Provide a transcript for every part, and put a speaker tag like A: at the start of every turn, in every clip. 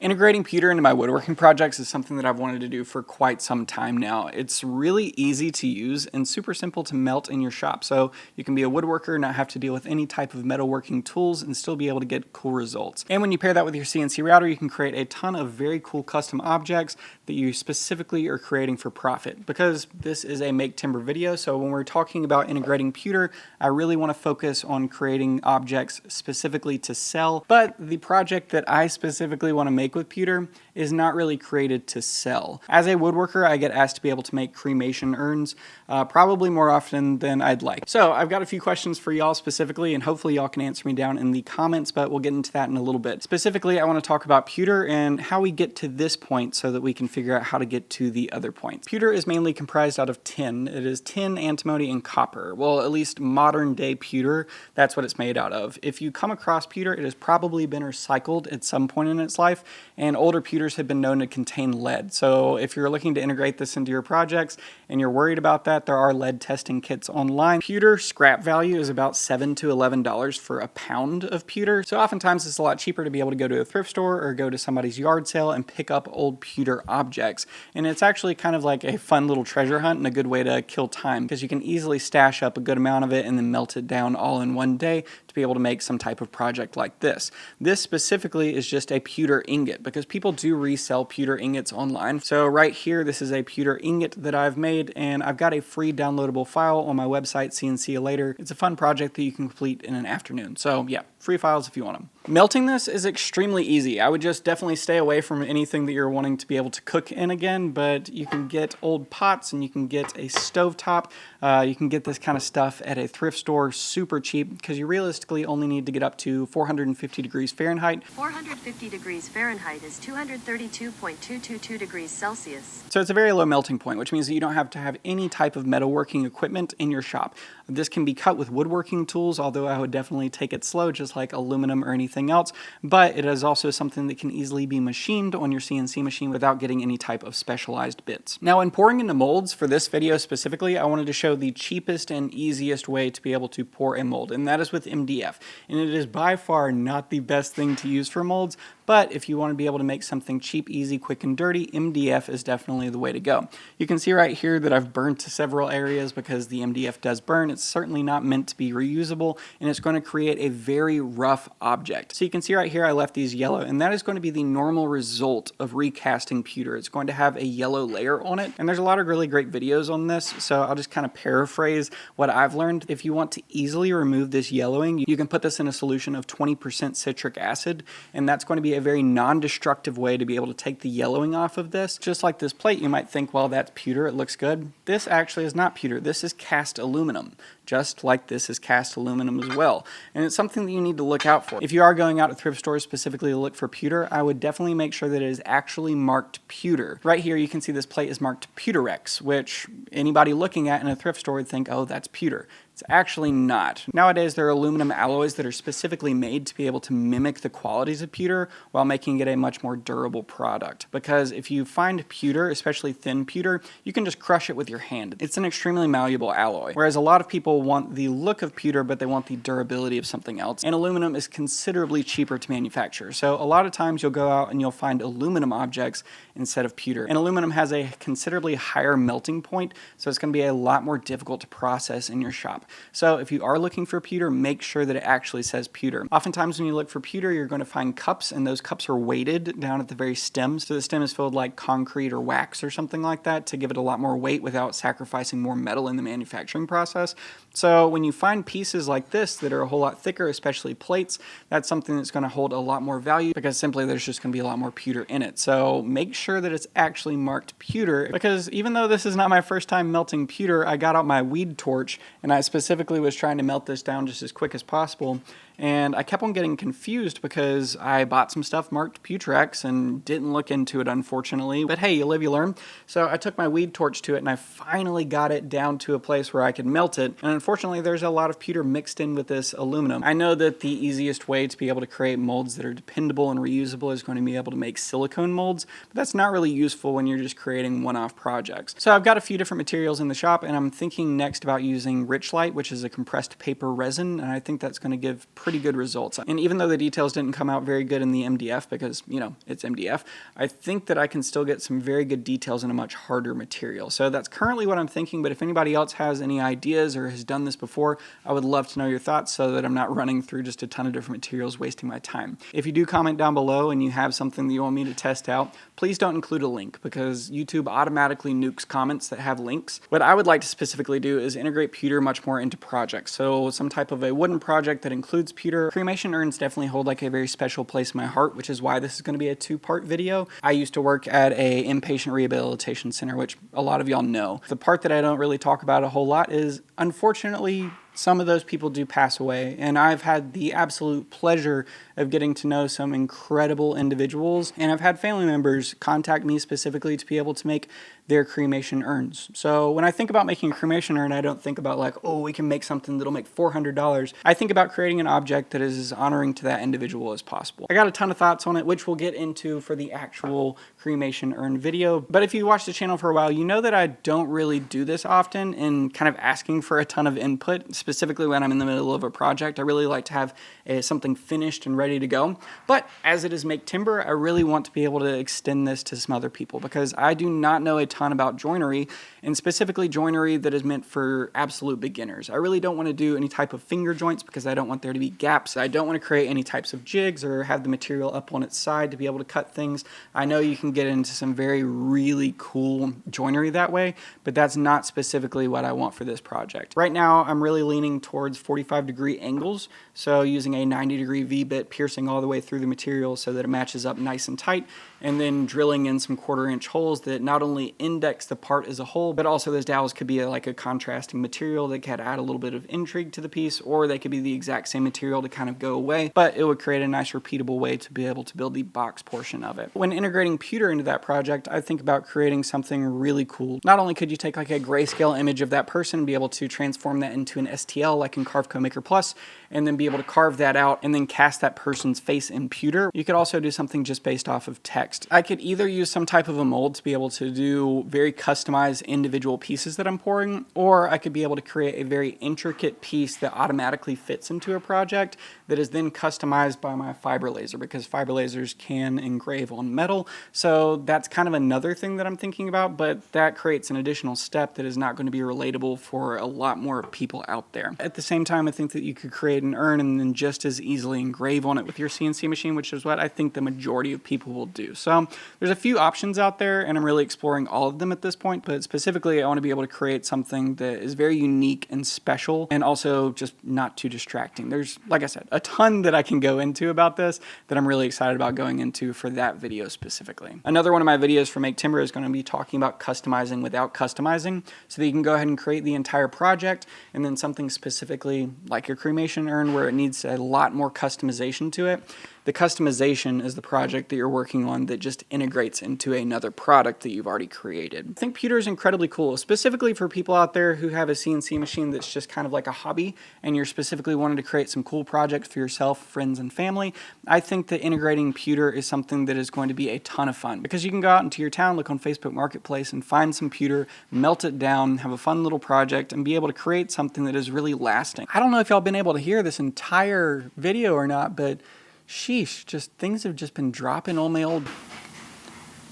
A: Integrating pewter into my woodworking projects is something that I've wanted to do for quite some time now. It's really easy to use and super simple to melt in your shop. So you can be a woodworker, not have to deal with any type of metalworking tools and still be able to get cool results. And when you pair that with your CNC router, you can create a ton of very cool custom objects that you specifically are creating for profit. Because this is a Maketember video, so when we're talking about integrating pewter, I really want to focus on creating objects specifically to sell. But the project that I specifically want to make with pewter is not really created to sell. As a woodworker, I get asked to be able to make cremation urns probably more often than I'd like. So I've got a few questions for y'all specifically, and hopefully y'all can answer me down in the comments, but we'll get into that in a little bit. Specifically, I want to talk about pewter and how we get to this point so that we can figure out how to get to the other points. Pewter is mainly comprised out of tin. It is tin, antimony, and copper. Well, at least modern day pewter, that's what it's made out of. If you come across pewter, it has probably been recycled at some point in its life, and older pewters have been known to contain lead. So if you're looking to integrate this into your projects and you're worried about that, there are lead testing kits online. Pewter scrap value is about $7 to $11 for a pound of pewter. So oftentimes it's a lot cheaper to be able to go to a thrift store or go to somebody's yard sale and pick up old pewter objects. And it's actually kind of like a fun little treasure hunt and a good way to kill time, because you can easily stash up a good amount of it and then melt it down all in one day to be able to make some type of project like this. This specifically is just a pewter ingot, because people do resell pewter ingots online. So right here, this is a pewter ingot that I've made, and I've got a free downloadable file on my website, CNC Later. It's a fun project that you can complete in an afternoon. So yeah, free files if you want them. Melting this is extremely easy. I would just definitely stay away from anything that you're wanting to be able to cook in again, but you can get old pots and you can get a stovetop. You can get this kind of stuff at a thrift store super cheap, because you realistically only need to get up to 450 degrees Fahrenheit.
B: 450 degrees Fahrenheit is 232.222 degrees Celsius.
A: So it's a very low melting point, which means that you don't have to have any type of metalworking equipment in your shop. This can be cut with woodworking tools, although I would definitely take it slow, just like aluminum or anything else, but it is also something that can easily be machined on your CNC machine without getting any type of specialized bits. Now, in pouring into molds for this video specifically, I wanted to show the cheapest and easiest way to be able to pour a mold, and that is with MDF. And it is by far not the best thing to use for molds, but if you want to be able to make something cheap, easy, quick, and dirty, MDF is definitely the way to go. You can see right here that I've burnt to several areas because the MDF does burn. It's certainly not meant to be reusable, and it's going to create a very rough object. So you can see right here I left these yellow, and that is going to be the normal result of recasting pewter. It's going to have a yellow layer on it, and there's a lot of really great videos on this, so I'll just kind of paraphrase what I've learned. If you want to easily remove this yellowing, you can put this in a solution of 20% citric acid, and that's going to be a very non-destructive way to be able to take the yellowing off of this. Just like this plate, you might think, well, that's pewter, it looks good. This actually is not pewter. This is cast aluminum, just like this is cast aluminum as well. And it's something that you need to look out for. If you are going out to thrift stores specifically to look for pewter, I would definitely make sure that it is actually marked pewter. Right here, you can see this plate is marked Pewterex, which anybody looking at in a thrift store would think, oh, that's pewter. It's actually not. Nowadays, there are aluminum alloys that are specifically made to be able to mimic the qualities of pewter while making it a much more durable product. Because if you find pewter, especially thin pewter, you can just crush it with your hand. It's an extremely malleable alloy. Whereas a lot of people want the look of pewter, but they want the durability of something else. And aluminum is considerably cheaper to manufacture. So a lot of times you'll go out and you'll find aluminum objects instead of pewter. And aluminum has a considerably higher melting point, so it's going to be a lot more difficult to process in your shop. So if you are looking for pewter, make sure that it actually says pewter. Oftentimes when you look for pewter, you're going to find cups, and those cups are weighted down at the very stem. So the stem is filled like concrete or wax or something like that to give it a lot more weight without sacrificing more metal in the manufacturing process. So when you find pieces like this that are a whole lot thicker, especially plates, that's something that's going to hold a lot more value, because simply there's just going to be a lot more pewter in it. So make sure that it's actually marked pewter, because even though this is not my first time melting pewter, I got out my weed torch and I specifically was trying to melt this down just as quick as possible. And I kept on getting confused because I bought some stuff marked Pewterex and didn't look into it, unfortunately. But hey, you live, you learn. So I took my weed torch to it and I finally got it down to a place where I could melt it. And unfortunately, there's a lot of pewter mixed in with this aluminum. I know that the easiest way to be able to create molds that are dependable and reusable is going to be able to make silicone molds, but that's not really useful when you're just creating one-off projects. So I've got a few different materials in the shop, and I'm thinking next about using Richlight, which is a compressed paper resin, and I think that's going to give pretty good results. And even though the details didn't come out very good in the MDF because, you know, it's MDF, I think that I can still get some very good details in a much harder material. So that's currently what I'm thinking, but if anybody else has any ideas or has done this before, I would love to know your thoughts so that I'm not running through just a ton of different materials wasting my time. If you do comment down below and you have something that you want me to test out, please don't include a link because YouTube automatically nukes comments that have links. What I would like to specifically do is integrate pewter much more into projects. So some type of a wooden project that includes pewter. Cremation urns definitely hold like a very special place in my heart, which is why this is going to be a two-part video. I used to work at a inpatient rehabilitation center, which a lot of y'all know. The part that I don't really talk about a whole lot is, unfortunately, some of those people do pass away, and I've had the absolute pleasure of getting to know some incredible individuals, and I've had family members contact me specifically to be able to make their cremation urns. So when I think about making a cremation urn, I don't think about like, oh, we can make something that'll make $400. I think about creating an object that is as honoring to that individual as possible. I got a ton of thoughts on it, which we'll get into for the actual cremation urn video. But if you watch the channel for a while, you know that I don't really do this often in kind of asking for a ton of input, specifically when I'm in the middle of a project. I really like to have something finished and ready to go. But as it is Maketember, I really want to be able to extend this to some other people because I do not know a ton about joinery, and specifically joinery that is meant for absolute beginners. I really don't want to do any type of finger joints because I don't want there to be gaps. I don't want to create any types of jigs or have the material up on its side to be able to cut things. I know you can get into some really cool joinery that way, but that's not specifically what I want for this project. Right now, I'm really leaning towards 45-degree angles, so using a 90-degree V-bit piercing all the way through the material so that it matches up nice and tight, and then drilling in some 1/4-inch holes that not only index the part as a whole, but also those dowels could be like a contrasting material that could add a little bit of intrigue to the piece, or they could be the exact same material to kind of go away, but it would create a nice repeatable way to be able to build the box portion of it. When integrating pewter into that project, I think about creating something really cool. Not only could you take like a grayscale image of that person and be able to transform that into an STL like in Carve Co-Maker Plus, and then be able to carve that out and then cast that person's face in pewter. You could also do something just based off of text. I could either use some type of a mold to be able to do very customized individual pieces that I'm pouring, or I could be able to create a very intricate piece that automatically fits into a project that is then customized by my fiber laser, because fiber lasers can engrave on metal. So that's kind of another thing that I'm thinking about, but that creates an additional step that is not going to be relatable for a lot more people out there. At the same time, I think that you could create an urn and then just as easily engrave on it with your CNC machine, which is what I think the majority of people will do. So there's a few options out there, and I'm really exploring all of them at this point, but specifically I want to be able to create something that is very unique and special and also just not too distracting. There's, like I said, a ton that I can go into about this that I'm really excited about going into for that video specifically. Another one of my videos for Maketember is going to be talking about customizing without customizing, so that you can go ahead and create the entire project, and then something specifically like your cremation urn where it needs a lot more customization to it. The customization is the project that you're working on that just integrates into another product that you've already created. I think pewter is incredibly cool, specifically for people out there who have a CNC machine that's just kind of like a hobby, and you're specifically wanting to create some cool projects for yourself, friends, and family. I think that integrating pewter is something that is going to be a ton of fun, because you can go out into your town, look on Facebook Marketplace, and find some pewter, melt it down, have a fun little project, and be able to create something that is really lasting. I don't know if y'all been able to hear this entire video or not, but sheesh, just things have just been dropping on my old...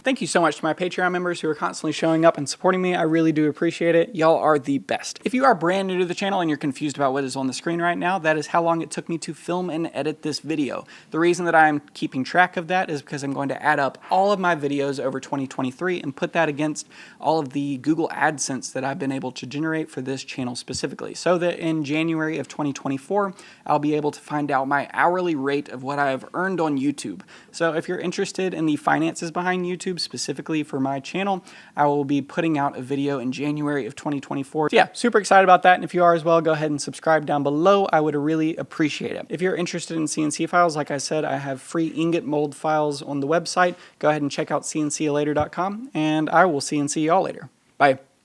A: Thank you so much to my Patreon members who are constantly showing up and supporting me. I really do appreciate it. Y'all are the best. If you are brand new to the channel and you're confused about what is on the screen right now, that is how long it took me to film and edit this video. The reason that I'm keeping track of that is because I'm going to add up all of my videos over 2023 and put that against all of the Google AdSense that I've been able to generate for this channel specifically, so that in January of 2024, I'll be able to find out my hourly rate of what I have earned on YouTube. So if you're interested in the finances behind YouTube, specifically for my channel, I will be putting out a video in January of 2024. So yeah, super excited about that. And if you are as well, go ahead and subscribe down below. I would really appreciate it. If you're interested in CNC files, like I said, I have free ingot mold files on the website. Go ahead and check out cnclater.com, and I will CNC y'all later. Bye.